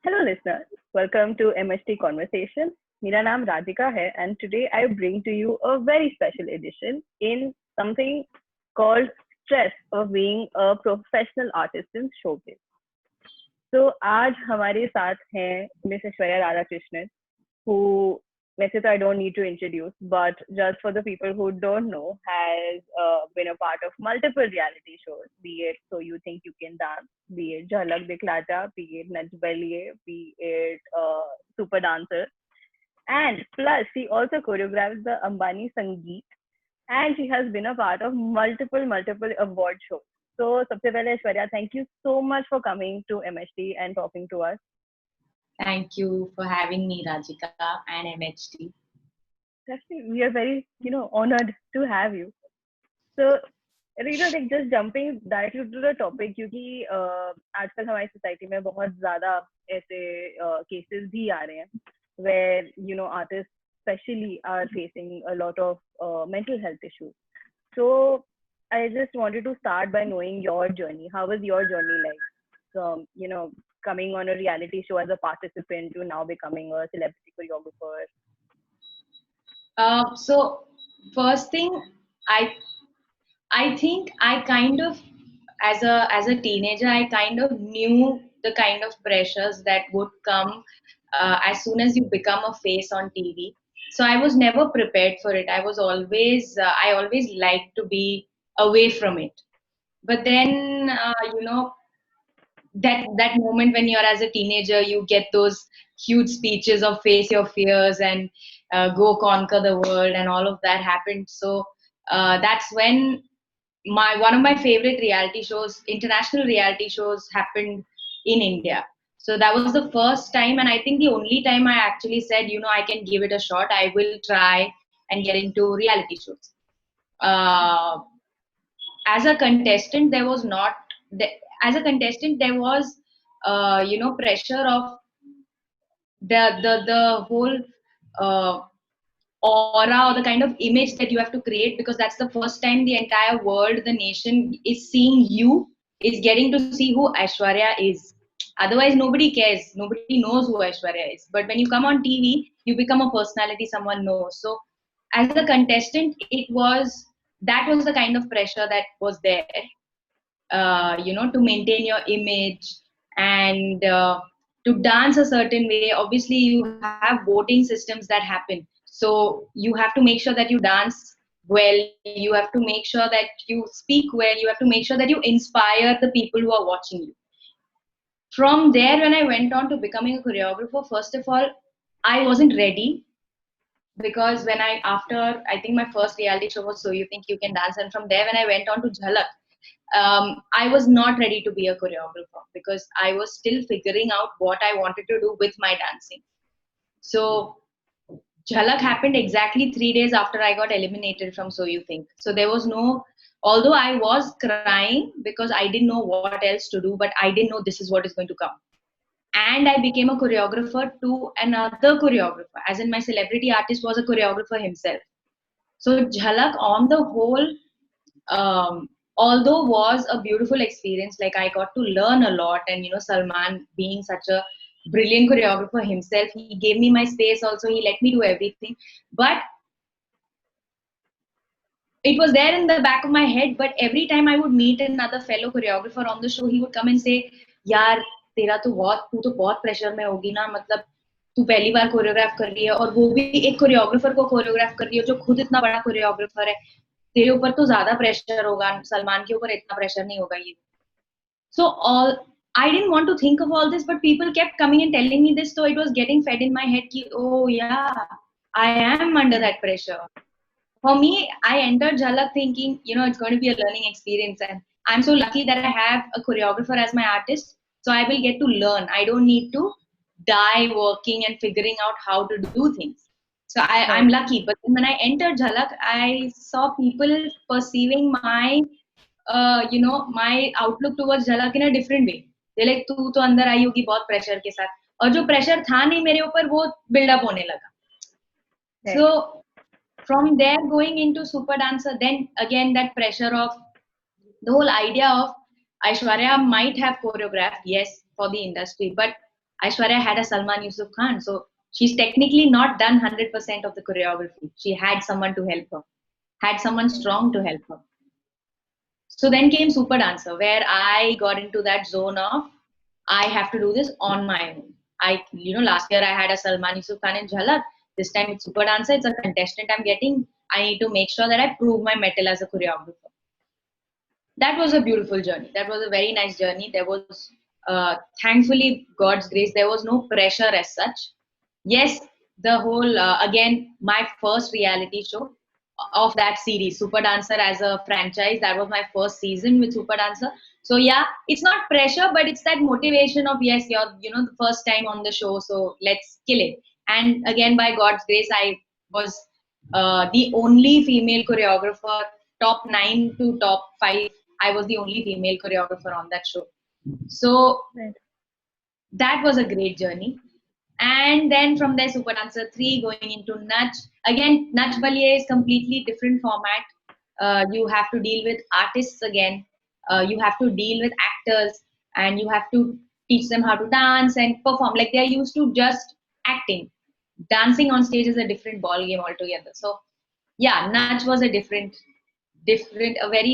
Hello listeners, welcome to MHT Conversation. मेरा नाम राधिका है and today I bring to you a very special edition in something called stress of being a professional artist in showbiz. तो आज हमारे साथ हैं miss Aishwarya Radhakrishnan who वैसे तो I don't need to introduce, but just for the people who don't know, has been a part of multiple reality shows, be it So You Think You Can Dance, be it Jhalak Dikhlata, be it Nach Baliye, be it Super Dancer, and plus she also choreographs the Ambani Sangeet, and she has been a part of multiple award shows. So, सबसे पहले Aishwarya, thank you so much for coming to MHT and talking to us. Thank you for having me, Rajika and MHT. We are very, honored to have you. So, like just jumping directly to the topic, क्योंकि आजकल हमारी society में बहुत ज़्यादा ऐसे cases भी आ रहे हैं where artists especially are facing a lot of mental health issues. So I just wanted to start by knowing your journey. How was your journey like from coming on a reality show as a participant to now becoming a celebrity choreographer? So first thing, I think I kind of as a teenager I kind of knew the kind of pressures that would come as soon as you become a face on TV. So I was never prepared for it. I always liked to be away from it. But then that moment when you're as a teenager, you get those huge speeches of face your fears and go conquer the world, and all of that happened. So that's when my one of my favorite reality shows, international reality shows, happened in India. So that was the first time, and I think the only time I actually said, I can give it a shot. I will try and get into reality shows. uh, as a contestant there was not as a contestant there was pressure of the whole uh, aura or the kind of image that you have to create, because that's the first time the entire world, the nation is seeing you, is getting to see who Aishwarya is. Otherwise nobody cares, nobody knows who Aishwarya is, but when you come on TV you become a personality someone knows. So as a contestant that was the kind of pressure that was there, to maintain your image and to dance a certain way. Obviously you have voting systems that happen, so you have to make sure that you dance well, you have to make sure that you speak well, you have to make sure that you inspire the people who are watching you. From there, when I went on to becoming a choreographer, first of all I wasn't ready, because when I think my first reality show was So You Think You Can Dance, and from there when I went on to Jhalak, I was not ready to be a choreographer because I was still figuring out what I wanted to do with my dancing. So Jhalak happened exactly 3 days after I got eliminated from So You Think. So there was no, although I was crying because I didn't know what else to do, but I didn't know this is what is going to come. And I became a choreographer to another choreographer, as in my celebrity artist was a choreographer himself. So Jhalak, on the whole, although was a beautiful experience, like I got to learn a lot, and Salman being such a brilliant choreographer himself, he gave me my space also, he let me do everything. But it was there in the back of my head, but every time I would meet another fellow choreographer on the show, he would come and say, यार तेरा तो बहुत pressure में होगी ना, मतलब तू पहली बार कोरियोग्राफ कर रही है और वो भी एक कोरियोग्राफर को कोरियोग्राफ कर रही है जो खुद इतना बड़ा कोरियोग्राफर है, तेरे ऊपर तो ज्यादा प्रेशर होगा, सलमान के ऊपर इतना प्रेशर नहीं होगा ये. So I didn't want to think of all this, but people kept coming and telling me this, so it was getting fed in my head ki, oh yeah, I am under that pressure. For me, I entered Jhalak thinking, it's going to be a learning experience, and I'm so lucky that I have a choreographer as my artist, so I will get to learn. I don't need to die working and figuring out how to do things. So I'm lucky. But when I entered Jhalak, I saw people perceiving my outlook towards Jhalak in a different way. They're like, तू तो अंदर आई होगी बहुत pressure के साथ, और जो pressure था नहीं मेरे ऊपर वो बिल्डअप होने लगा. So from there going into Super Dancer, then again that pressure of the whole idea of Aishwarya might have choreographed, yes, for the industry, but Aishwarya had a Salman Yusuf Khan. So she's technically not done 100% of the choreography. She had someone to help her, had someone strong to help her. So then came Super Dancer, where I got into that zone of I have to do this on my own. Last year I had a Salman Yusuf Khan in Jhalak. This time it's Super Dancer. It's a contestant I'm getting. I need to make sure that I prove my mettle as a choreographer. That was a beautiful journey. That was a very nice journey. There was, thankfully, God's grace, there was no pressure as such. Yes, the whole, again, my first reality show of that series, Super Dancer as a franchise, that was my first season with Super Dancer. So yeah, it's not pressure, but it's that motivation of, yes, you're, the first time on the show, so let's kill it. And again, by God's grace, I was the only female choreographer, top 9 to top 5. I was the only female choreographer on that show. So that was a great journey. And then from there, Super Dancer 3 going into Nach. Again, Nach Baliye is completely different format. You have to deal with artists again. You have to deal with actors, and you have to teach them how to dance and perform. Like they're used to just acting. Dancing on stage is a different ball game altogether. So yeah, Nach was a very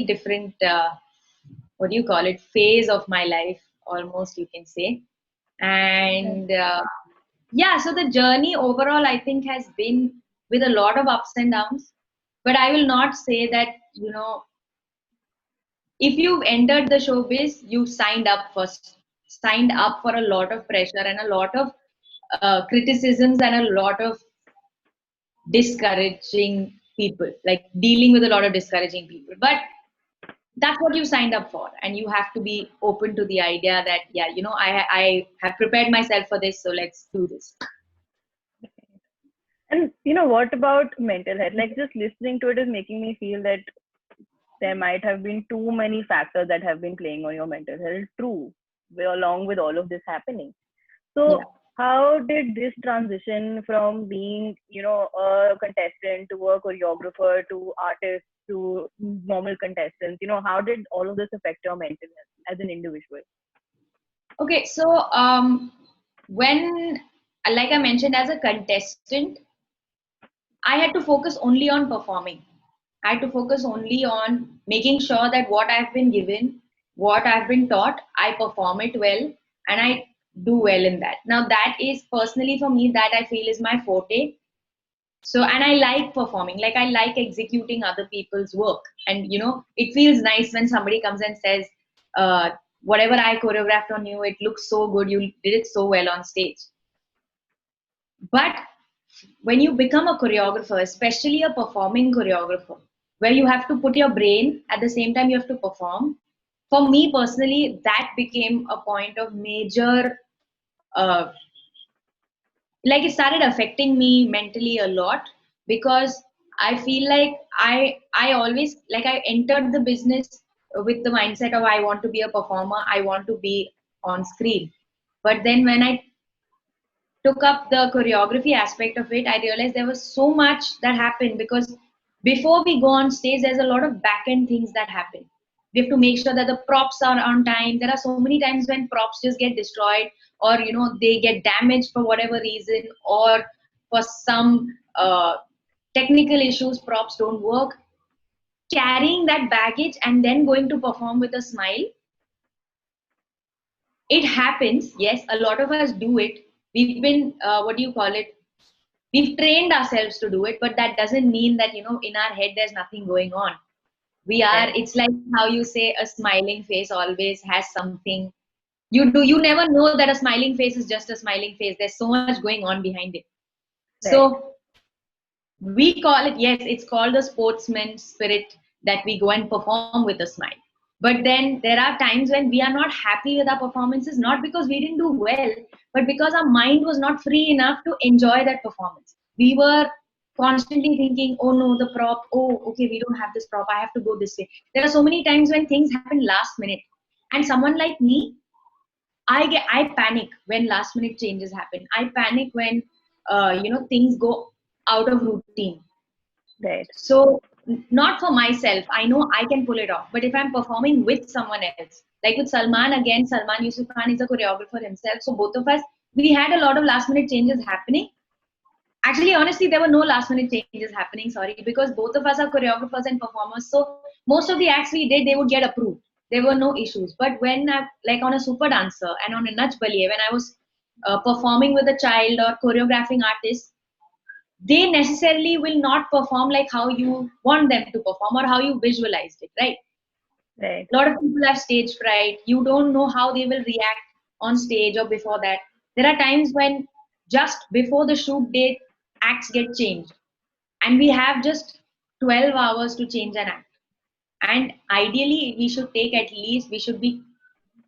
different, what do you call it, phase of my life, almost you can say. And yeah, so the journey overall, I think, has been with a lot of ups and downs. But I will not say that, if you've entered the showbiz, you signed up for a lot of pressure and a lot of criticisms and a lot of discouraging people, like dealing with a lot of discouraging people. But that's what you signed up for, and you have to be open to the idea that, yeah, I have prepared myself for this, so let's do this. And what about mental health? Like just listening to it is making me feel that there might have been too many factors that have been playing on your mental health. True, along with all of this happening. So how did this transition from being, a contestant to a choreographer to artist to normal contestants, how did all of this affect your mental health as an individual? Okay, so when, like I mentioned, as a contestant, I had to focus only on performing. I had to focus only on making sure that what I've been given, what I've been taught, I perform it well, and I do well in that. Now, that is personally for me, that I feel is my forte. So, and I like performing, like I like executing other people's work. And, it feels nice when somebody comes and says, whatever I choreographed on you, it looks so good, you did it so well on stage. But when you become a choreographer, especially a performing choreographer, where you have to put your brain at the same time you have to perform, for me personally, that became a point of major, like it started affecting me mentally a lot, because I feel like I always, like, I entered the business with the mindset of I want to be a performer, I want to be on screen. But then when I took up the choreography aspect of it, I realized there was so much that happened, because before we go on stage, there's a lot of back end things that happen. We have to make sure that the props are on time. There are so many times when props just get destroyed, or they get damaged for whatever reason, or for some technical issues, props don't work. Carrying that baggage and then going to perform with a smile, it happens. Yes, a lot of us do it. We've been, what do you call it? We've trained ourselves to do it, but that doesn't mean that, in our head, there's nothing going on. It's like how you say a smiling face always has something. You never know that a smiling face is just a smiling face. There's so much going on behind it. Right. So we call it, yes, it's called the sportsman spirit, that we go and perform with a smile. But then there are times when we are not happy with our performances, not because we didn't do well, but because our mind was not free enough to enjoy that performance. We were constantly thinking, oh no, the prop, oh, okay, we don't have this prop, I have to go this way. There are so many times when things happen last minute. And someone like me, I panic when last minute changes happen. I panic when, things go out of routine. Right. So not for myself, I know I can pull it off, but if I'm performing with someone else, like with Salman, again, Salman Yusuf Khan is a choreographer himself, so both of us, we had a lot of last minute changes happening. Actually, honestly, there were no last minute changes happening, sorry, because both of us are choreographers and performers. So most of the acts we did, they would get approved. There were no issues. But when I, like on a Super Dancer and on a Nach Baliye, when I was performing with a child or choreographing artists, they necessarily will not perform like how you want them to perform or how you visualized it, right? Right. A lot of people have stage fright. You don't know how they will react on stage or before that. There are times when just before the shoot date, acts get changed, and we have just 12 hours to change an act. And ideally, we should take at least, we should be,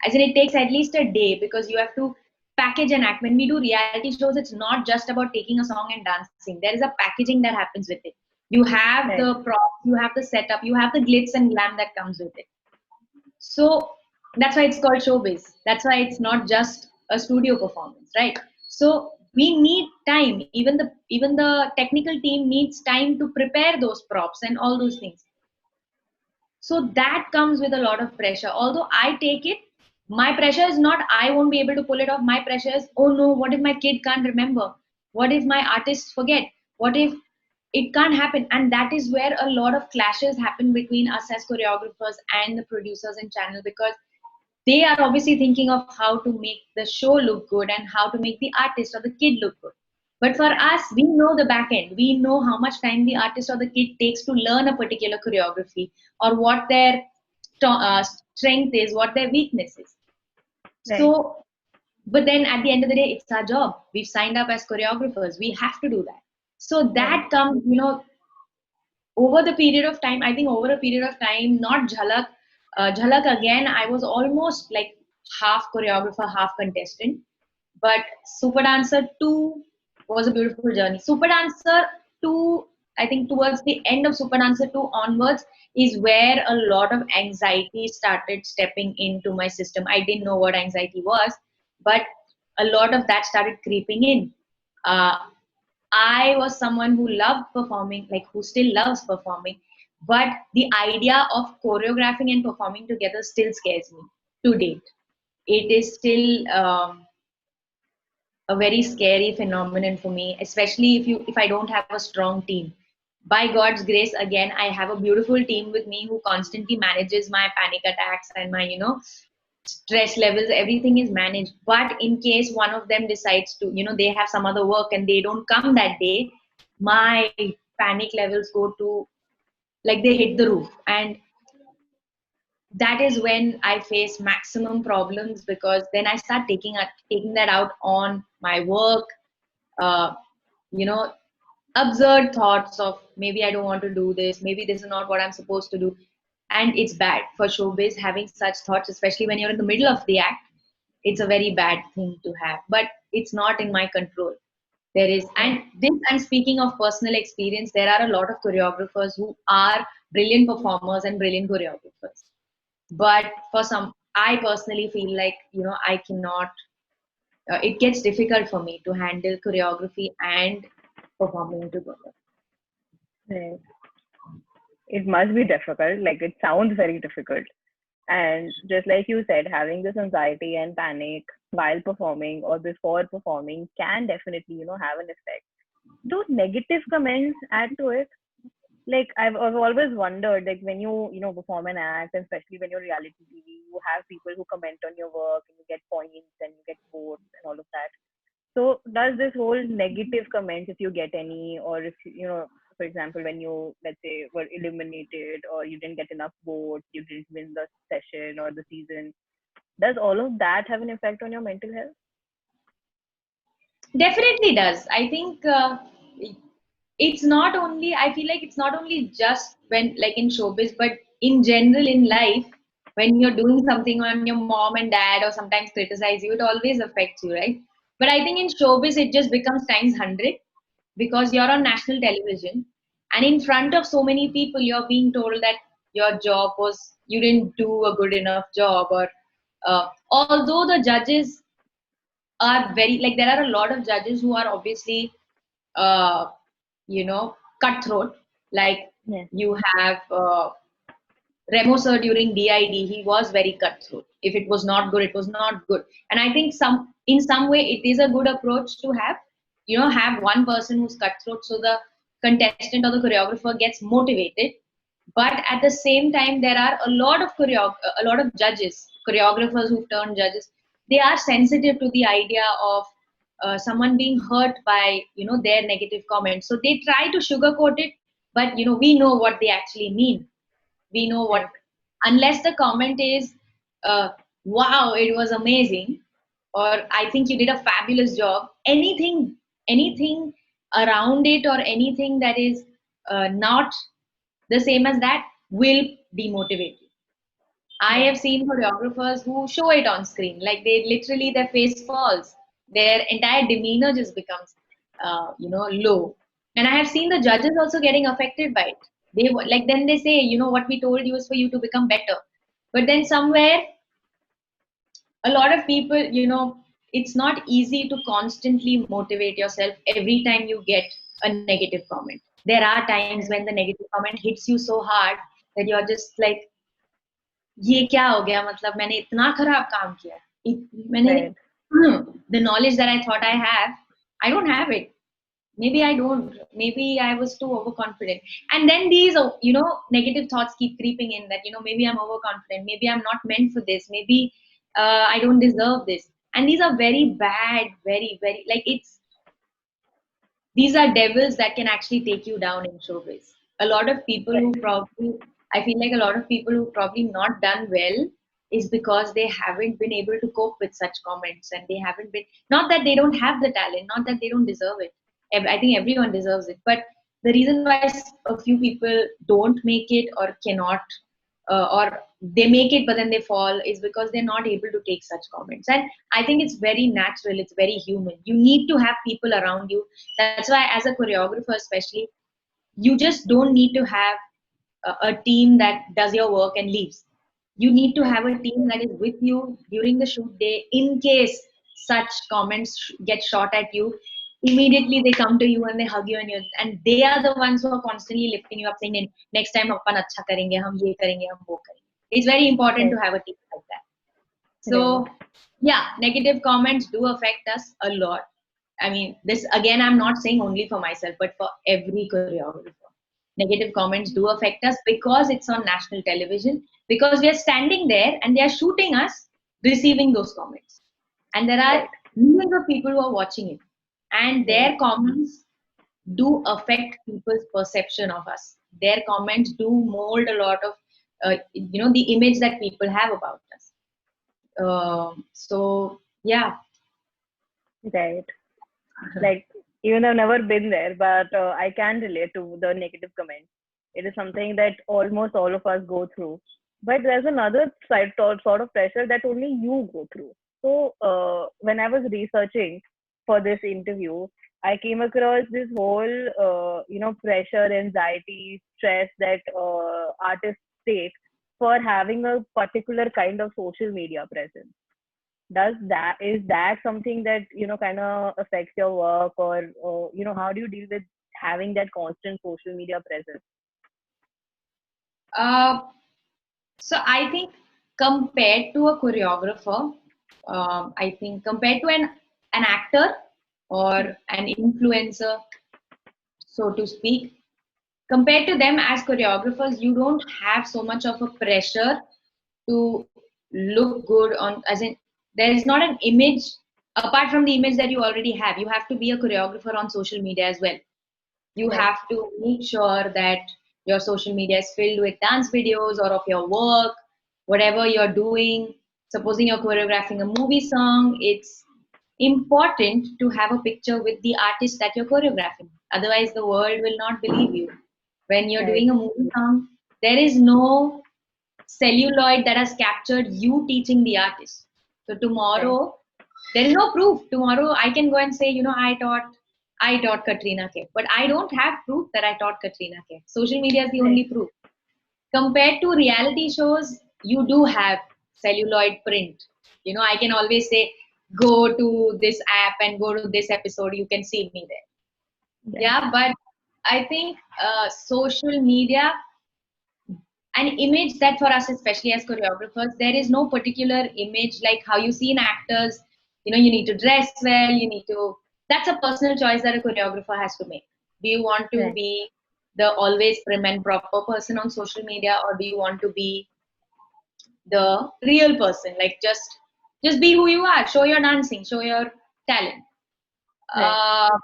as in, it takes at least a day because you have to package an act. When we do reality shows, it's not just about taking a song and dancing. There is a packaging that happens with it. You have Right. the props, you have the setup, you have the glitz and glam that comes with it. So that's why it's called showbiz. That's why it's not just a studio performance, right? So we need time. Even the technical team needs time to prepare those props and all those things. So that comes with a lot of pressure. Although I take it, my pressure is not I won't be able to pull it off. My pressure is, oh no, what if my kid can't remember? What if my artists forget? What if it can't happen? And that is where a lot of clashes happen between us as choreographers and the producers and channel, because they are obviously thinking of how to make the show look good and how to make the artist or the kid look good. But for us, we know the back end. We know how much time the artist or the kid takes to learn a particular choreography, or what their strength is, what their weakness is. Right. So, but then at the end of the day, it's our job. We've signed up as choreographers. We have to do that. So Right. that comes, over the period of time. I think over a period of time, not Jhalak. Jhalak again, I was almost like half choreographer, half contestant. But Super Dancer 2 was a beautiful journey. Super Dancer 2, I think towards the end of Super Dancer 2 onwards, is where a lot of anxiety started stepping into my system. I didn't know what anxiety was, but a lot of that started creeping in. Uh, I was someone who loved performing, like who still loves performing, but the idea of choreographing and performing together still scares me to date. It is still a very scary phenomenon for me, especially if I don't have a strong team. By God's grace, again, I have a beautiful team with me who constantly manages my panic attacks and my stress levels. Everything is managed. But in case one of them decides to, they have some other work and they don't come that day, my panic levels go to, like, they hit the roof. And that is when I face maximum problems, because then I start taking that out on my work. uh, you know Absurd thoughts of, maybe I don't want to do this, maybe this is not what I'm supposed to do. And it's bad for showbiz having such thoughts, especially when you're in the middle of the act. It's a very bad thing to have, but it's not in my control. There is, Right. and this, and speaking of personal experience, there are a lot of choreographers who are brilliant performers and brilliant choreographers. But for some, I personally feel like, I cannot, it gets difficult for me to handle choreography and performing together. Right. It must be difficult. Like it sounds very difficult. And just like you said, having this anxiety and panic while performing or before performing can definitely, have an effect. Do negative comments add to it? Like I've always wondered, like when you perform an act, and especially when you're reality TV, you have people who comment on your work and you get points and you get votes and all of that. So does this whole negative comments, if you get any, or if for example, when you, let's say, were eliminated or you didn't get enough votes, you didn't win the session or the season, does all of that have an effect on your mental health? Definitely does. I think it's not only, I feel like it's not only just when, like in showbiz, but in general in life, when you're doing something and your mom and dad or sometimes criticize you, it always affects you, right? But I think in showbiz, it just becomes times 100, because you're on national television and in front of so many people, you're being told that your job was, you didn't do a good enough job, or although the judges are very, like, there are a lot of judges who are obviously uh, cutthroat. Like, Yeah. you have Remo sir during DID, he was very cutthroat. If it was not good, it was not good. And I think in some way it is a good approach to have, have one person who's cutthroat, so the contestant or the choreographer gets motivated. But at the same time, there are a lot of judges, choreographers who've turned judges. They are sensitive to the idea of someone being hurt by their negative comments, so they try to sugarcoat it. But we know what they actually mean. We know what, Right. unless the comment is wow, it was amazing, or I think you did a fabulous job, anything around it, or anything that is not the same as that, will demotivate you. I Right. have seen choreographers who show it on screen, like they literally, their face falls, their entire demeanor just becomes, low. And I have seen the judges also getting affected by it. Like then they say, what we told you is for you to become better. But then somewhere, a lot of people, it's not easy to constantly motivate yourself every time you get a negative comment. There are times when the negative comment hits you so hard that you're just like, ये क्या हो गया, मतलब मैंने इतना खराब काम किया, मैंने Right. the knowledge that I thought I don't have it. Maybe I don't, maybe I was too overconfident. And then these negative thoughts keep creeping in, that maybe I'm overconfident, maybe I'm not meant for this, maybe I don't deserve this. And these are very bad, very, very, like, these are devils that can actually take you down in showbiz. A lot of people who Right. probably, I feel like a lot of people who probably not done well is because they haven't been able to cope with such comments, and they haven't been, not that they don't have the talent, not that they don't deserve it. I think everyone deserves it, but the reason why a few people don't make it or cannot, or they make it but then they fall, is because they're not able to take such comments. And I think it's very natural, it's very human. You need to have people around you. That's why, as a choreographer especially, you just don't need to have a team that does your work and leaves. You need to Right. have a team that is with you during the shoot day, in case such comments get shot at you. Immediately they come to you and they hug you, and they are the ones who are constantly lifting you up, saying, next time अपन अच्छा करेंगे, हम ये करेंगे, हम वो करेंगे. It's very important Right. to have a team like that. So Right. yeah, negative comments do affect us a lot. I mean, this again, I'm not saying only for myself, but for every choreographer. Negative comments do affect us because it's on national television, because we are standing there and they are shooting us receiving those comments. And there are Right. millions of people who are watching it. And Right. their comments do affect people's perception of us. Their comments do mold a lot of, the image that people have about us. So yeah. Right. Like, even I've never been there, but I can relate to the negative comments. It is something that almost all of us go through. But there's another sort of pressure that only you go through. So when I was researching for this interview, I came across this whole, pressure, anxiety, stress that artists take for having a particular kind of social media presence. Is that something that kind of affects your work, or how do you deal with having that constant social media presence? Uh, so I think, compared to a choreographer, I think compared to an actor or an influencer, so to speak, compared to them as choreographers, you don't have so much of a pressure to look good on, as in, there is not an image apart from the image that you already have. You have to be a choreographer on social media as well. You Right. have to make sure that your social media is filled with dance videos or of your work, whatever you're doing. Supposing you're choreographing a movie song, it's important to have a picture with the artist that you're choreographing. Otherwise, the world will not believe you. When you're Right. doing a movie song, there is no celluloid that has captured you teaching the artist. So Right. tomorrow, there is no proof. Tomorrow, I can go and say, I taught Katrina Kaif, but I don't have proof that I taught Katrina Kaif. Social media is the Right. only proof. Compared to reality shows, you do have celluloid print. I can always say, go to this app and go to this episode. You can see me there. Right. Yeah, but I think social media, an image that for us, especially as choreographers, there is no particular image like how you see in actors. You know, you need to dress well, you need to, that's a personal choice that a choreographer has to make. Do you want to Right. be the always prim and proper person on social media, or do you want to be the real person? Like just be who you are, show your dancing, show your talent. Right. uh,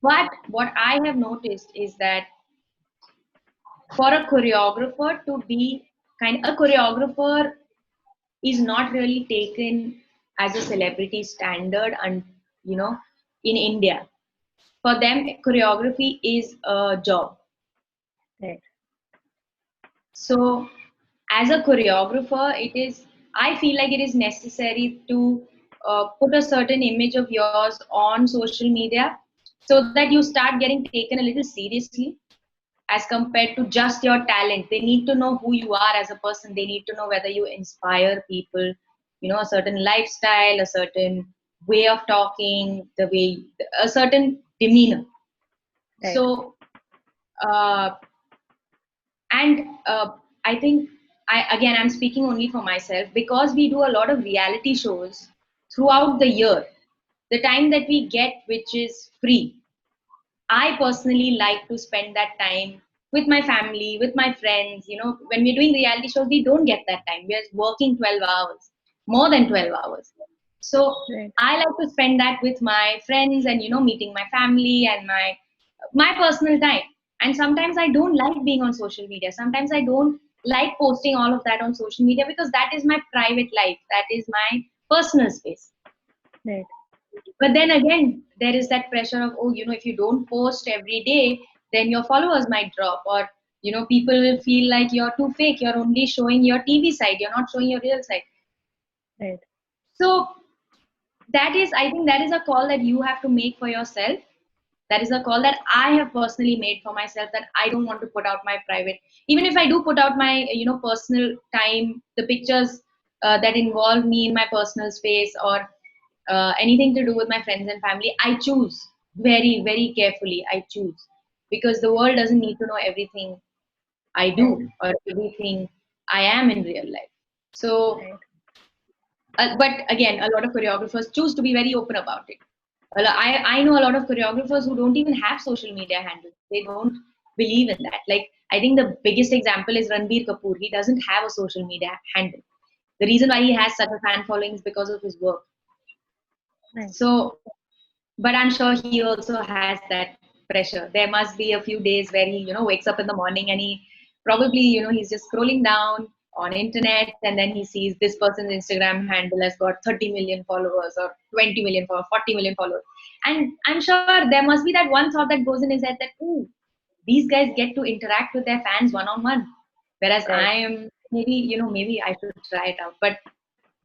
but what I have noticed is that for a choreographer to be a choreographer is not really taken as a celebrity standard, and you know, in India, for them choreography is a job. Right. So as a choreographer, I feel like it is necessary to put a certain image of yours on social media, so that you start getting taken a little seriously as compared to just your talent. They need to know who you are as a person. They need to know whether you inspire people, you know, a certain lifestyle, a certain way of talking, a certain demeanor. Right. So, uh, and I think I'm speaking only for myself, because we do a lot of reality shows throughout the year. The time that we get, which is free, I personally like to spend that time with my family, with my friends. You know, when we're doing reality shows, we don't get that time. We're working 12 hours, more than 12 hours. So Right. I like to spend that with my friends and, you know, meeting my family and my personal time. And sometimes I don't like being on social media. Sometimes I don't like posting all of that on social media, because that is my private life. That is my personal space. Right. But then again, there is that pressure of, oh, you know, if you don't post every day, then your followers might drop, or, you know, people will feel like you're too fake. You're only showing your TV side, you're not showing your real side. Right. So I think that is a call that you have to make for yourself. That is a call that I have personally made for myself, that I don't want to put out my private. Even if I do put out my, you know, personal time, the pictures that involve me in my personal space, or anything to do with my friends and family, I choose very, very carefully. I choose, because the world doesn't need to know everything I Right. do or everything I am in real life. So, Right. but again, a lot of choreographers choose to be very open about it. I know a lot of choreographers who don't even have social media handles. They don't believe in that. Like, I think the biggest example is Ranbir Kapoor. He doesn't have a social media handle. The reason why he has such a fan following is because of his work. Right. So, but I'm sure he also has that pressure. There must be a few days where he, you know, wakes up in the morning and he probably, you know, he's just scrolling down on internet, and then he sees this person's Instagram handle has got 30 million followers, or 20 million followers, 40 million followers. And I'm sure there must be that one thought that goes in his head that, ooh, these guys get to interact with their fans one on one. Whereas Right. I am, maybe, you know, maybe I should try it out. But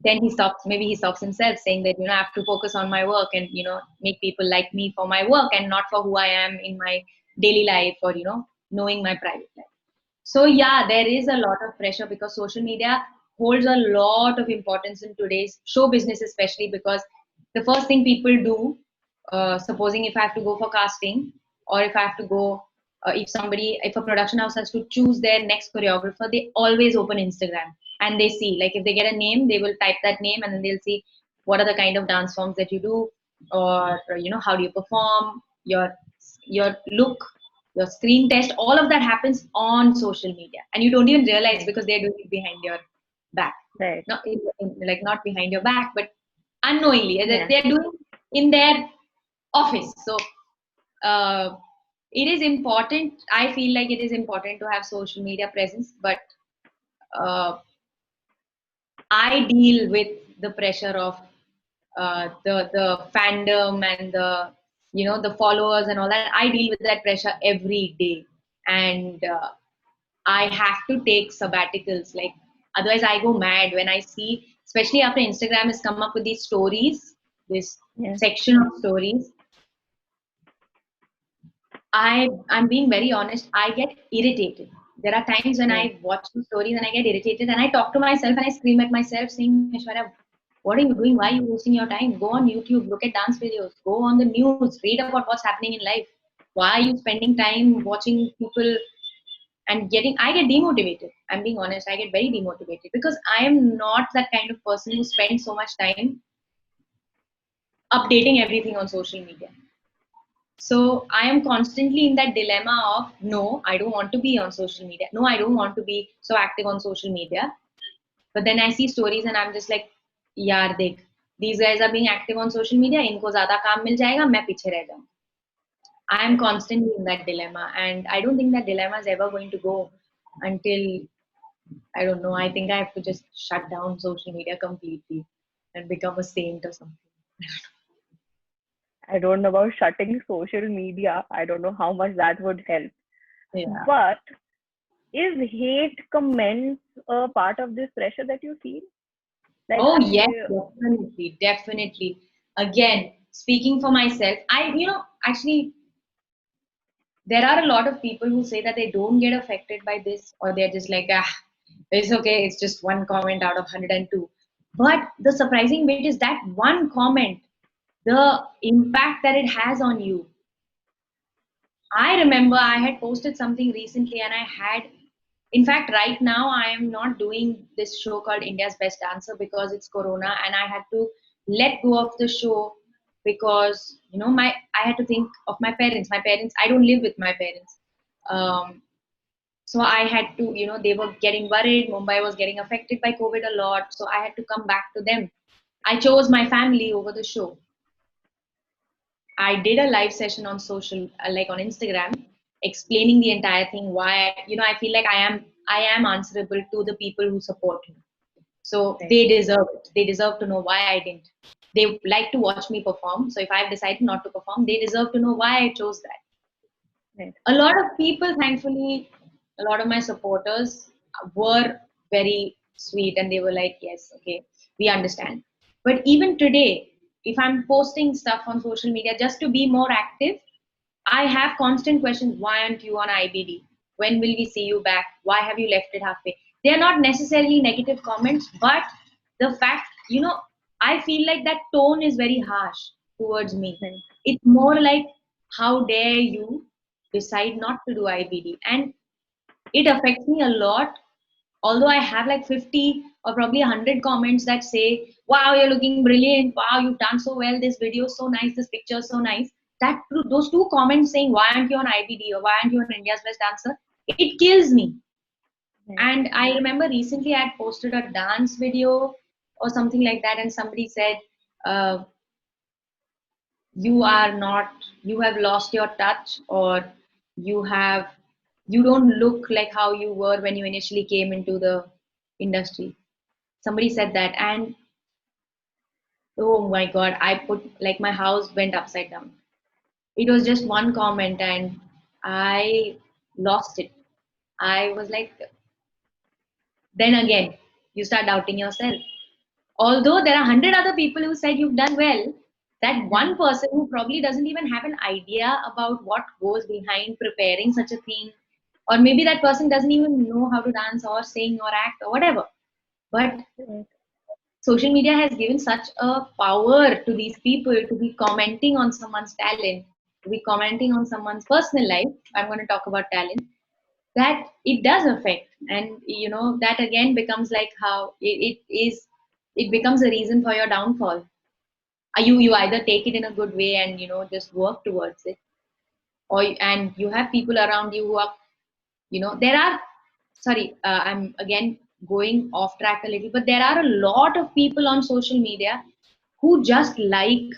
then he stops himself, saying that, you know, I have to focus on my work and, you know, make people like me for my work and not for who I am in my daily life, or, you know, knowing my private life. So yeah, there is a lot of pressure, because social media holds a lot of importance in today's show business, especially because the first thing people do, supposing if I have to go for casting, or if I have to go, if a production house has to choose their next choreographer, they always open Instagram and they see, like, if they get a name, they will type that name, and then they'll see what are the kind of dance forms that you do, or, you know, how do you perform, your look, your screen test, all of that happens on social media, and you don't even realize, Right. because they're doing it behind your back. Right. Not like, not behind your back, but unknowingly, Yeah. they're doing in their office. So uh, it is important. I feel like it is important to have social media presence, but uh, I deal with the pressure of the fandom and the, you know, the followers and all that. I deal with that pressure every day, and I have to take sabbaticals. Like, otherwise, I go mad when I see, especially after Instagram has come up with these stories, this Yeah. section of stories. I'm being very honest. I get irritated. There are times when Right. I watch the stories and I get irritated, and I talk to myself and I scream at myself, saying, Aishwarya, what are you doing? Why are you wasting your time? Go on YouTube, look at dance videos, go on the news, read about what's happening in life. Why are you spending time watching people and I get demotivated. I'm being honest, I get very demotivated because I am not that kind of person who spends so much time updating everything on social media. So I am constantly in that dilemma of no, I don't want to be on social media. No, I don't want to be so active on social media. But then I see stories and I'm just like, yaar dekh, these guys are being active on social media, इनको ज़्यादा काम मिल जाएगा, मैं पीछे रह जाऊँ. I am constantly in that dilemma, and I don't think that dilemma is ever going to go until, I don't know. I think I have to just shut down social media completely and become a saint or something. I don't know about shutting social media. I don't know how much that would help. Yeah. But is hate comments a part of this pressure that you feel? Like, Oh yes, definitely. Again, speaking for myself, actually, there are a lot of people who say that they don't get affected by this, or they're just like, it's okay, it's just one comment out of 102. But the surprising bit is that one comment, the impact that it has on you. I remember I had posted something recently, and in fact, right now I am not doing this show called India's Best Dancer because it's Corona, and I had to let go of the show because I had to think of my parents. I don't live with my parents. So I had to, they were getting worried. Mumbai was getting affected by COVID a lot. So I had to come back to them. I chose my family over the show. I did a live session on social, like on Instagram, explaining the entire thing. Why, I feel like I am answerable to the people who support me. So they deserve it. They deserve to know why I didn't. They like to watch me perform. So if I've decided not to perform, they deserve to know why I chose that. right. A lot of people, thankfully, a lot of my supporters were very sweet, and they were like, yes, okay, we understand. But even today, if I'm posting stuff on social media just to be more active, I have constant questions. Why aren't you on IBD? When will we see you back? Why have you left it halfway? They are not necessarily negative comments, but the fact, I feel like that tone is very harsh towards me. Right. It's more like, how dare you decide not to do IBD? And it affects me a lot. Although I have like 50 or probably 100 comments that say, wow, you're looking brilliant. Wow, you've done so well. This video is so nice. This picture is so nice. Those two comments saying, why aren't you on IBD or why aren't you on India's Best Dancer? It kills me. Right. And I remember recently I had posted a dance video or something like that, and somebody said, you have lost your touch, or you don't look like how you were when you initially came into the industry. Somebody said that, and oh my god, I put, like, my house went upside down. It was just one comment and I lost it. I was like, then again, you start doubting yourself. Although there are 100 other people who said you've done well, that one person who probably doesn't even have an idea about what goes behind preparing such a thing, or maybe that person doesn't even know how to dance or sing or act or whatever. But Right. social media has given such a power to these people to be commenting on someone's talent, to be commenting on someone's personal life. I'm going to talk about talent, that it does affect. And that again becomes like how it becomes a reason for your downfall. You either take it in a good way and just work towards it, and you have people around you who are, there are, sorry, I'm again going off track a little, but there are a lot of people on social media who just like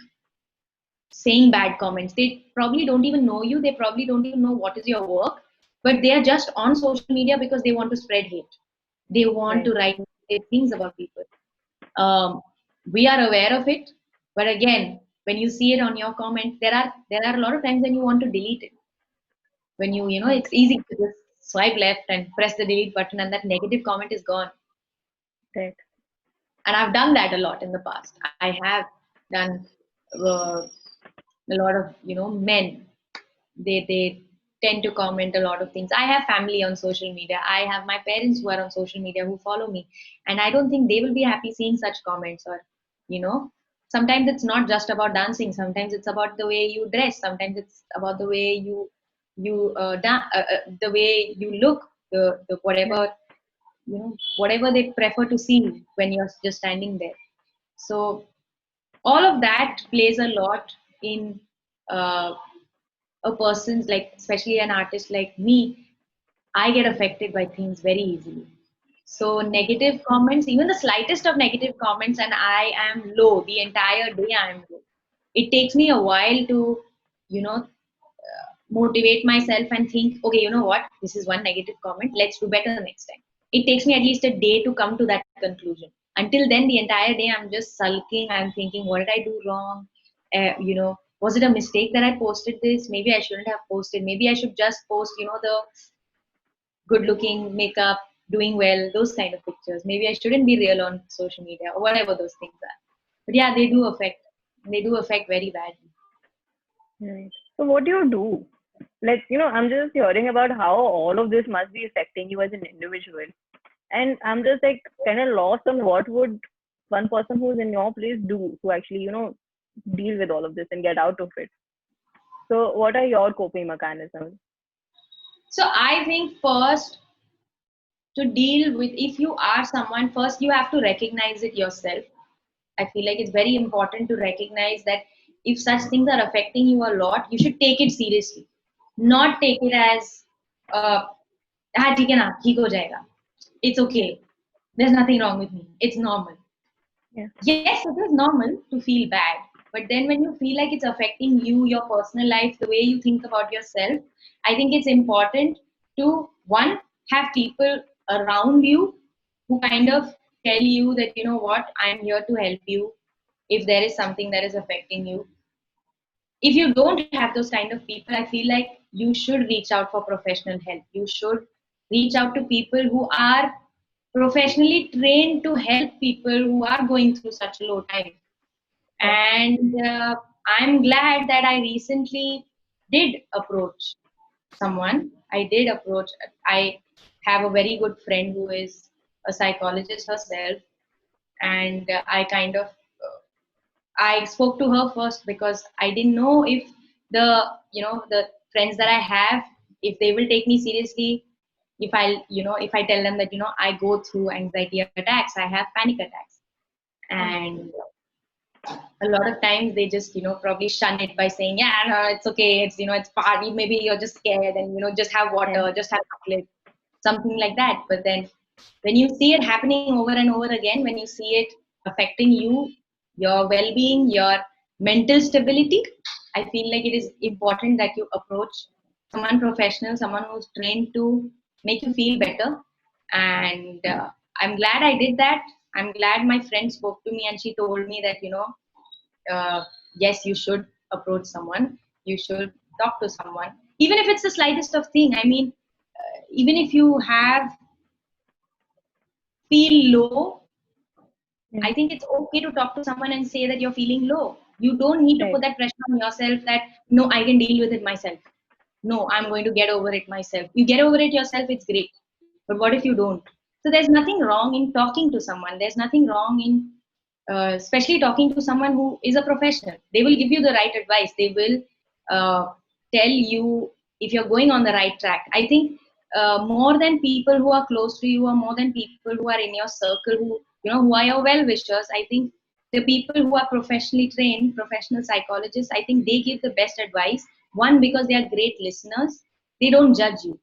saying bad comments. They probably don't even know you, they probably don't even know what is your work, but they are just on social media because they want to spread hate. They want Right. to write things about people. We are aware of it, but again, when you see it on your comment, there are a lot of times when you want to delete it. When Right. it's easy to just swipe left and press the delete button, and that negative comment is gone. Right. And I've done that a lot in the past. I have done a lot of men. They tend to comment a lot of things. I have family on social media. I have my parents who are on social media who follow me, and I don't think they will be happy seeing such comments. Or you know sometimes it's not just about dancing. Sometimes it's about the way you dress. Sometimes it's about the way the way you look. the whatever, whatever they prefer to see when you're just standing there. So all of that plays a lot in uh, a person's, like especially an artist like me. I get affected by things very easily. So negative comments, even the slightest of negative comments, and I am low the entire day. I am low. It takes me a while to, motivate myself and think, okay, you know what, this is one negative comment. Let's do better next time. It takes me at least a day to come to that conclusion. Until then, the entire day I'm just sulking. I'm thinking, what did I do wrong? Was it a mistake that I posted this? Maybe I shouldn't have posted. Maybe I should just post, the good looking makeup, doing well, those kind of pictures. Maybe I shouldn't be real on social media or whatever those things are. But yeah, they do affect. They do affect very badly. Right. So what do you do? Like, I'm just hearing about how all of this must be affecting you as an individual. And I'm just like kind of lost on what would one person who's in your place do to actually, deal with all of this and get out of it. So what are your coping mechanisms? So I think first, to deal with, if you are someone, first you have to recognize it yourself. I feel like it's very important to recognize that if such things are affecting you a lot, you should take it seriously. Not take it as, "Ah, theek hai na, theek ho jayega. It's okay. There's nothing wrong with me. It's normal." Yeah. Yes, it is normal to feel bad. But then when you feel like it's affecting you, your personal life, the way you think about yourself, I think it's important to, one, have people around you who kind of tell you that, you know what, I'm here to help you if there is something that is affecting you. If you don't have those kind of people, I feel like you should reach out for professional help. You should reach out to people who are professionally trained to help people who are going through such low time. And I'm glad that I recently did approach someone. I have a very good friend who is a psychologist herself, and I spoke to her first because I didn't know if the friends that I have, if they will take me seriously, if I tell them that I go through anxiety attacks, I have panic attacks, and a lot of times they just probably shun it by saying, yeah, no, it's okay, it's party, maybe you're just scared, and just have water, just have chocolate, something like that. But then when you see it happening over and over again, when you see it affecting you, your well-being, your mental stability, I feel like it is important that you approach someone professional, someone who's trained to make you feel better. And I'm glad I did that. I'm glad my friend spoke to me and she told me that yes, you should approach someone, you should talk to someone, even if it's the slightest of thing. I mean, even if you feel low, I think it's okay to talk to someone and say that you're feeling low. You don't need to put that pressure on yourself that, no, I can deal with it myself. No, I'm going to get over it myself. You get over it yourself, it's great. But what if you don't? So there's nothing wrong in talking to someone. There's nothing wrong in, especially talking to someone who is a professional. They will give you the right advice. They will tell you if you're going on the right track. I think more than people who are close to you, or more than people who are in your circle, who are your well wishers, I think the people who are professionally trained, professional psychologists, I think they give the best advice. One, because they are great listeners. They don't judge you.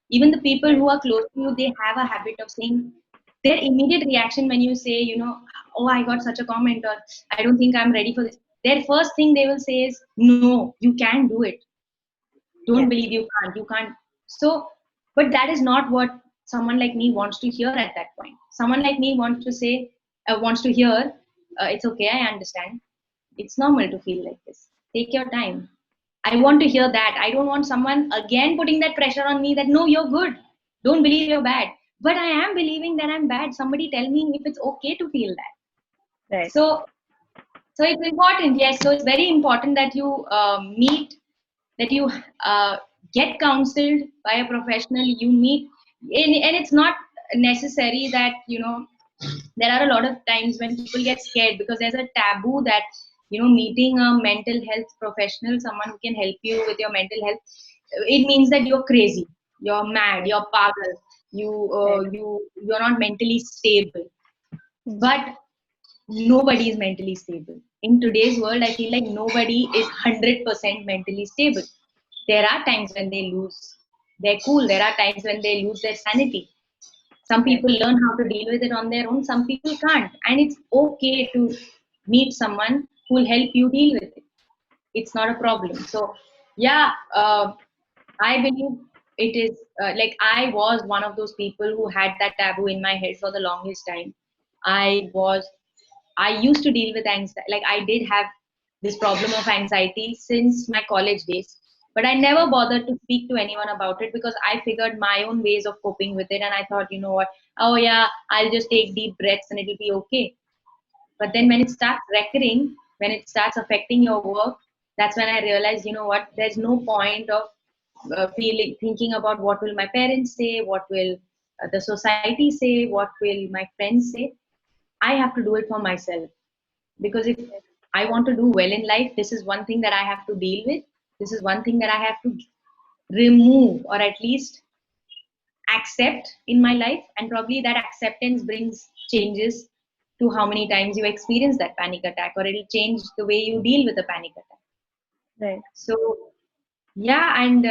Even the people who are close to you, they have a habit of saying, their immediate reaction when you say, oh, I got such a comment, or I don't think I'm ready for this. Their first thing they will say is, no, you can do it. Don't believe you can't. You can't. So, but that is not what someone like me wants to hear at that point. Someone like me wants to hear, it's okay, I understand. It's normal to feel like this. Take your time. I want to hear that. I don't want someone again putting that pressure on me that, no, you're good. Don't believe you're bad. But I am believing that I'm bad. Somebody tell me if it's okay to feel that. Right. So it's important. Yes. So it's very important that you that you get counseled by a professional. You meet, and it's not necessary that, there are a lot of times when people get scared because there's a taboo that, meeting a mental health professional, someone who can help you with your mental health, it means that you're crazy. you're mad, you're pagal, you're not mentally stable. But nobody is mentally stable. In today's world, I feel like nobody is 100% mentally stable. There are times when they lose their cool, there are times when they lose their sanity. Some people learn how to deal with it on their own, some people can't. And it's okay to meet someone who will help you deal with it. It's not a problem. So, yeah, I believe it is like I was one of those people who had that taboo in my head for the longest time. I was I used to deal with anxiety. Like I did have this problem of anxiety since my college days, but I never bothered to speak to anyone about it because I figured my own ways of coping with it. And I thought, you know what? Oh yeah, I'll just take deep breaths and it'll be okay. But then when it starts recurring, when it starts affecting your work, that's when I realized, you know what? There's no point of thinking about what will my parents say, what will the society say, what will my friends say. I have to do it for myself because if I want to do well in life, this is one thing that I have to deal with. This is one thing that I have to remove or at least accept in my life, and probably that acceptance brings changes to how many times you experience that panic attack, or it'll change the way you deal with a panic attack. Right. So yeah, and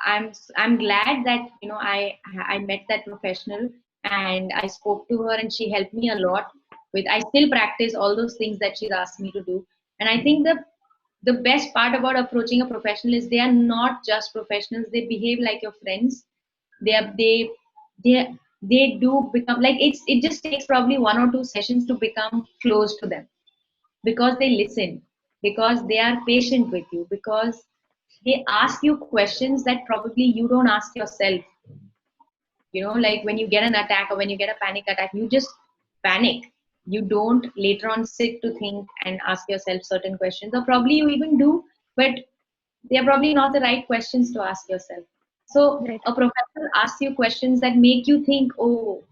I'm glad that I met that professional and I spoke to her and she helped me a lot with. I still practice all those things that she's asked me to do. And I think the best part about approaching a professional is they are not just professionals, they behave like your friends. They are they they they do become like, it just takes probably 1 or 2 sessions to become close to them, because they listen, because they are patient with you, because they ask you questions that probably you don't ask yourself. Like when you get an attack or when you get a panic attack, you just panic. You don't later on sit to think and ask yourself certain questions, or probably you even do, but they are probably not the right questions to ask yourself. So Right. a professor asks you questions that make you think, oh,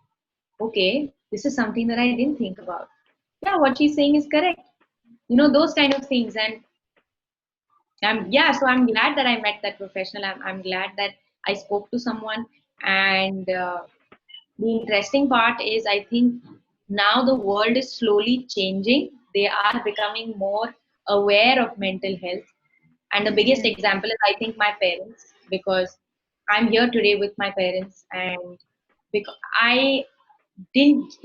okay, this is something that I didn't think about. Yeah, what she's saying is correct. Those kind of things. And so I'm glad that I met that professional. I'm glad that I spoke to someone. And the interesting part is, I think now the world is slowly changing. They are becoming more aware of mental health. And the biggest example is, I think, my parents, because I'm here today with my parents. And because I didn't,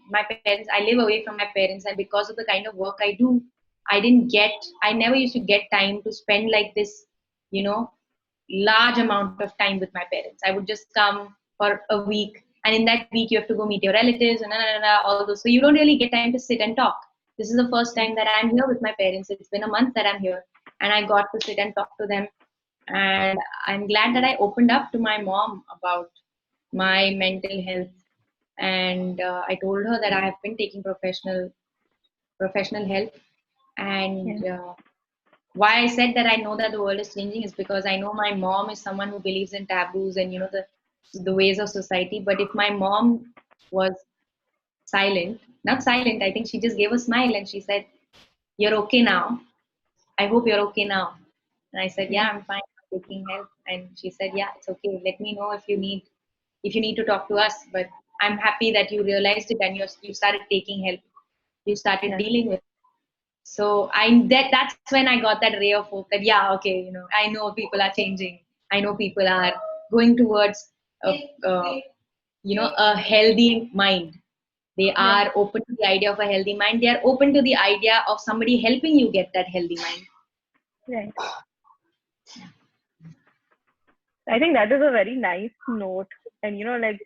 my parents, I live away from my parents, and because of the kind of work I do, I never used to get time to spend like this, you know, large amount of time with my parents. I would just come for a week, and in that week, you have to go meet your relatives and all those. So you don't really get time to sit and talk. This is the first time that I'm here with my parents. It's been a month that I'm here, and I got to sit and talk to them. And I'm glad that I opened up to my mom about my mental health, and I told her that I have been taking professional help. And why I said that I know that the world is changing is because I know my mom is someone who believes in taboos and the ways of society. But if my mom was silent, not silent, I think she just gave a smile and she said, "You're okay now. I hope you're okay now." And I said, "Yeah, I'm fine. I'm taking help." And she said, "Yeah, it's okay. Let me know if you need to talk to us. But I'm happy that you realized it and you started taking help. You started dealing with it." So that's when I got that ray of hope that, yeah, okay, I know people are changing. I know people are going towards a, uh, a healthy mind. They Right. are open to the idea of a healthy mind. They are open to the idea of somebody helping you get that healthy mind. Right. I think that is a very nice note. And like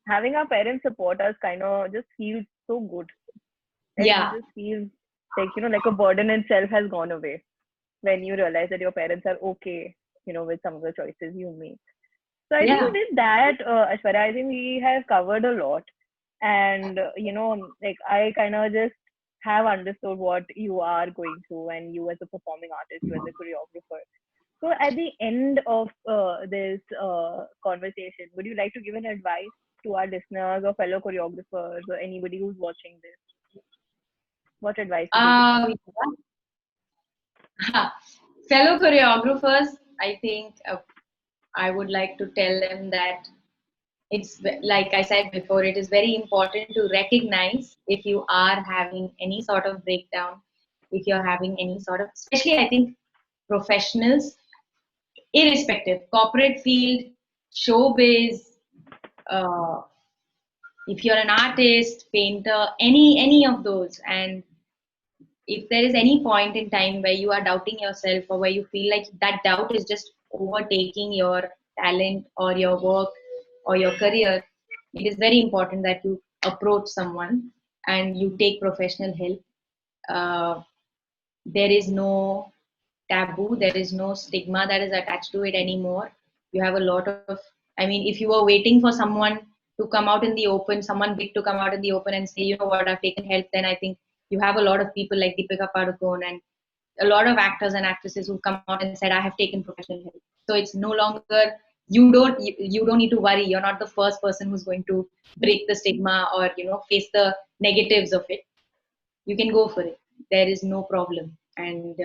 having our parents support us kind of just feels so good. Like you Yeah, just feel like like a burden itself has gone away when you realize that your parents are okay, with some of the choices you make. So I think yeah, with that, Ashwarya, I think we have covered a lot, and like I kind of just have understood what you are going through, and you as a performing artist, you as a choreographer. So at the end of this conversation, would you like to give an advice to our listeners or fellow choreographers or anybody who's watching this? What advice would you give them? yeah. Fellow choreographers, I think I would like to tell them that it's like I said before, it is very important to recognize if you are having any sort of breakdown, if you're having any sort of, especially I think professionals, irrespective, corporate field, showbiz, uh, if you're an artist, painter, any of those, and if there is any point in time where you are doubting yourself or where you feel like that doubt is just overtaking your talent or your work or your career, it is very important that you approach someone and you take professional help. There is no taboo, there is no stigma that is attached to it anymore. You have a lot of, I mean, if you were waiting for someone to come out in the open, someone big to come out in the open and say, you know what, I've taken help, then I think you have a lot of people like Deepika Padukone and a lot of actors and actresses who come out and said, I have taken professional help. So it's no longer, you don't need to worry. You're not the first person who's going to break the stigma or, you know, face the negatives of it. You can go for it. There is no problem. And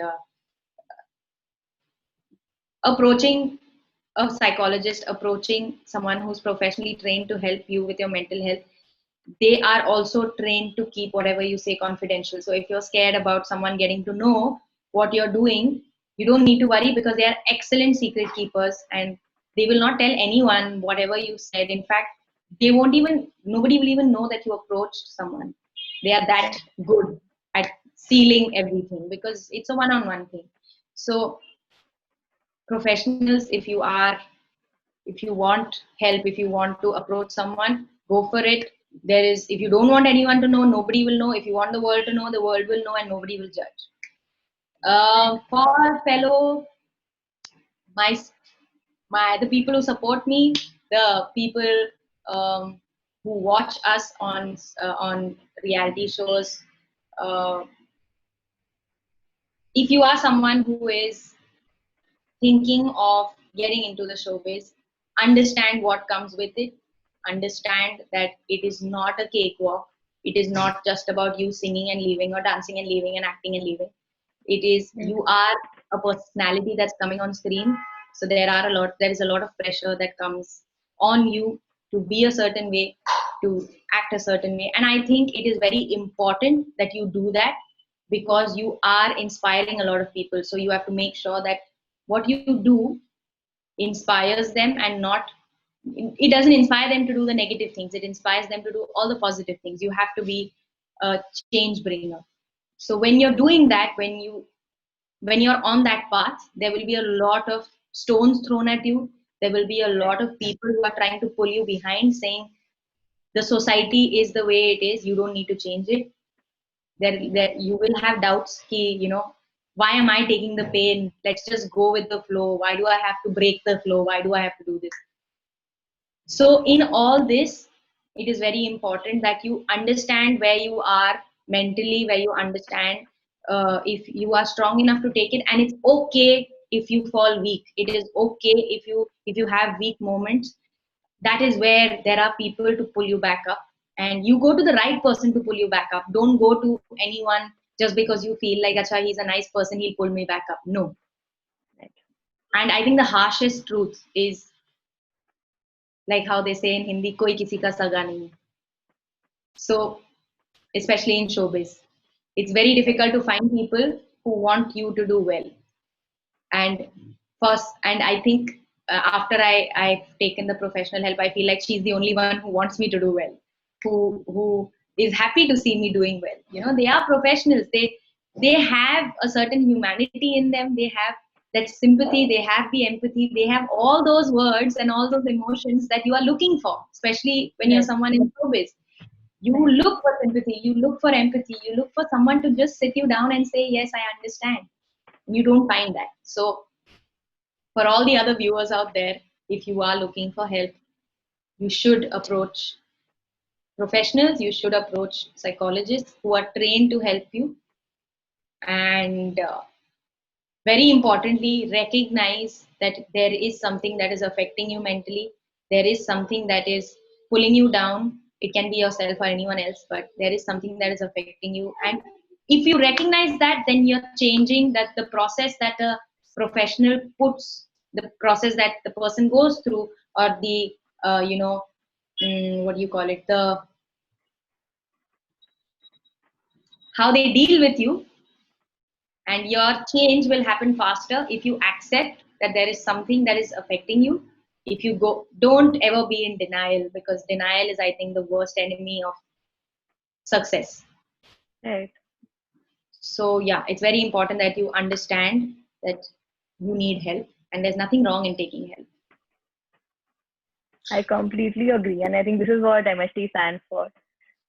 approaching a psychologist, approaching someone who's professionally trained to help you with your mental health, they are also trained to keep whatever you say confidential. So if you're scared about someone getting to know what you're doing, you don't need to worry because they are excellent secret keepers and they will not tell anyone whatever you said. In fact, they won't even, nobody will even know that you approached someone. They are that good at sealing everything because it's a one-on-one thing. So professionals, if you want help, if you want to approach someone, go for it. There is, if you don't want anyone to know, nobody will know. If you want the world to know, the world will know and nobody will judge. For fellow, my the people who support me, the people who watch us on reality shows, uh, if you are someone who is thinking of getting into the showbiz, understand what comes with it. Understand that it is not a cakewalk. It is not just about you singing and leaving or dancing and leaving and acting and leaving. It is, you are a personality that's coming on screen. So there is a lot of pressure that comes on you to be a certain way, to act a certain way. And I think it is very important that you do that because you are inspiring a lot of people. So you have to make sure that what you do inspires them and not, it doesn't inspire them to do the negative things, it inspires them to do all the positive things. You have to be a change bringer. So when you're doing that, when you're on that path, there will be a lot of stones thrown at you. There will be a lot of people who are trying to pull you behind, saying the society is the way it is, you don't need to change it. There you will have doubts, you know, why am I taking the pain? Let's just go with the flow. Why do I have to break the flow? Why do I have to do this? So in all this, it is very important that you understand where you are mentally, where you understand if you are strong enough to take it, and it's okay if you fall weak. It is okay if you have weak moments. That is where there are people to pull you back up, and you go to the right person to pull you back up. Don't go to anyone just because you feel like, acha, he's a nice person, he'll pull me back up. No. And I think the harshest truth is, like how they say in Hindi, koi kisi ka saga nahi. So, especially in showbiz, it's very difficult to find people who want you to do well. And first, and I think after I've taken the professional help, I feel like she's the only one who wants me to do well, who is happy to see me doing well. You know, they are professionals. They have a certain humanity in them. They have that sympathy. They have the empathy. They have all those words and all those emotions that you are looking for, especially when you're someone in showbiz. You look for sympathy. You look for empathy. You look for someone to just sit you down and say, yes, I understand. You don't find that. So for all the other viewers out there, if you are looking for help, you should approach professionals, you should approach psychologists who are trained to help you. And very importantly, recognize that there is something that is affecting you mentally. There is something that is pulling you down. It can be yourself or anyone else, but there is something that is affecting you. And if you recognize that, then you're changing that the process that a professional puts the process that the person goes through, or the what do you call it, the how they deal with you, and your change will happen faster if you accept that there is something that is affecting you. If you don't ever be in denial, because denial is, I think, the worst enemy of success. Right. So yeah, it's very important that you understand that you need help, and there's nothing wrong in taking help. I completely agree. And I think this is what MST stands for.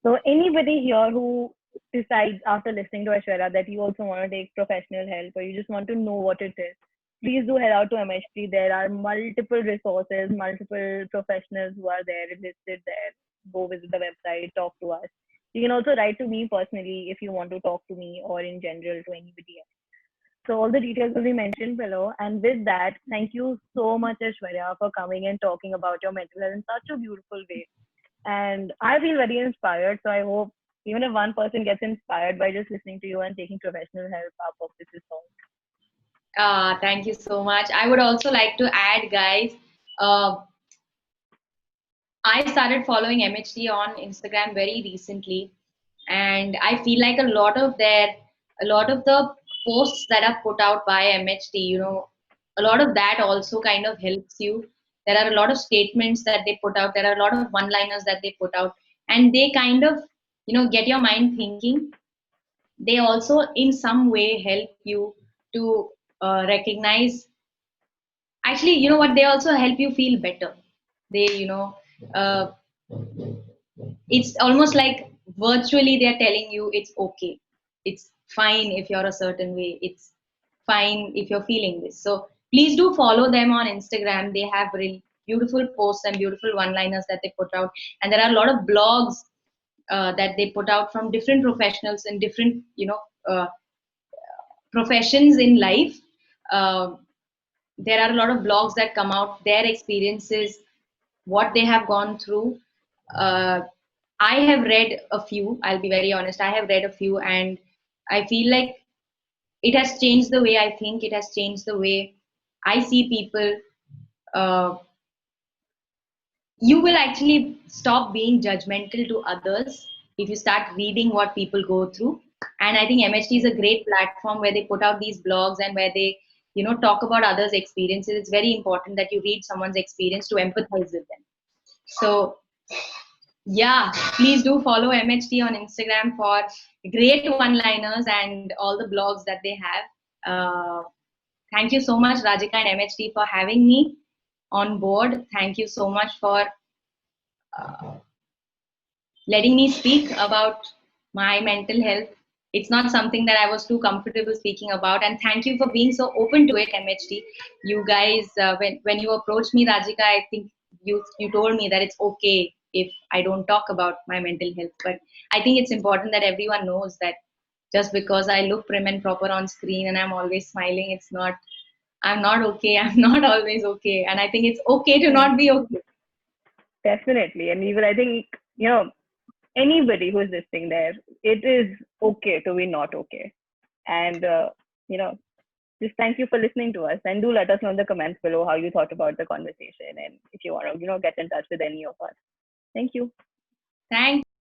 So anybody here who decides after listening to Aishwarya that you also want to take professional help, or you just want to know what it is, please do head out to MST. There are multiple resources, multiple professionals who are there listed there. Go visit the website, talk to us. You can also write to me personally if you want to talk to me, or in general to anybody else. So all the details will be mentioned below. And with that, thank you so much, Aishwarya, for coming and talking about your mental health in such a beautiful way. And I feel very inspired. So I hope even if one person gets inspired by just listening to you and taking professional help, our purpose is solved. Thank you so much. I would also like to add, guys, I started following MHT on Instagram very recently, and I feel like a lot of the posts that are put out by MHT, a lot of that also kind of helps you. There are a lot of statements that they put out. There are a lot of one-liners that they put out, and they kind of, get your mind thinking. They also, in some way, help you to recognize. Actually, you know what? They also help you feel better. They, uh, it's almost like virtually they're telling you it's okay, it's fine if you're a certain way, it's fine if you're feeling this. So please do follow them on Instagram. They have really beautiful posts and beautiful one liners that they put out, and there are a lot of blogs that they put out from different professionals and different professions in life. uh, there are a lot of blogs that come out, their experiences, what they have gone through. uh, I have read a few, I'll be very honest, I have read a few, and I feel like it has changed the way I think, it has changed the way I see people. uh, you will actually stop being judgmental to others if you start reading what people go through. And I think MHT is a great platform where they put out these blogs and where they talk about others experiences. It's very important that you read someone's experience to empathize with them. So yeah, please do follow MHT on Instagram for great one liners and all the blogs that they have. Thank you so much, Radhika and MHT, for having me on board. Thank you so much for letting me speak about my mental health. It's not something that I was too comfortable speaking about. And thank you for being so open to it, MHT. You guys, when you approached me, Rajika, I think you told me that it's okay if I don't talk about my mental health. But I think it's important that everyone knows that just because I look prim and proper on screen and I'm always smiling, it's not, I'm not okay. I'm not always okay. And I think it's okay to not be okay. Definitely. And even I think, anybody who is listening there, it is okay to be not okay. And, just thank you for listening to us, and do let us know in the comments below how you thought about the conversation, and if you want to, get in touch with any of us. Thank you. Thanks.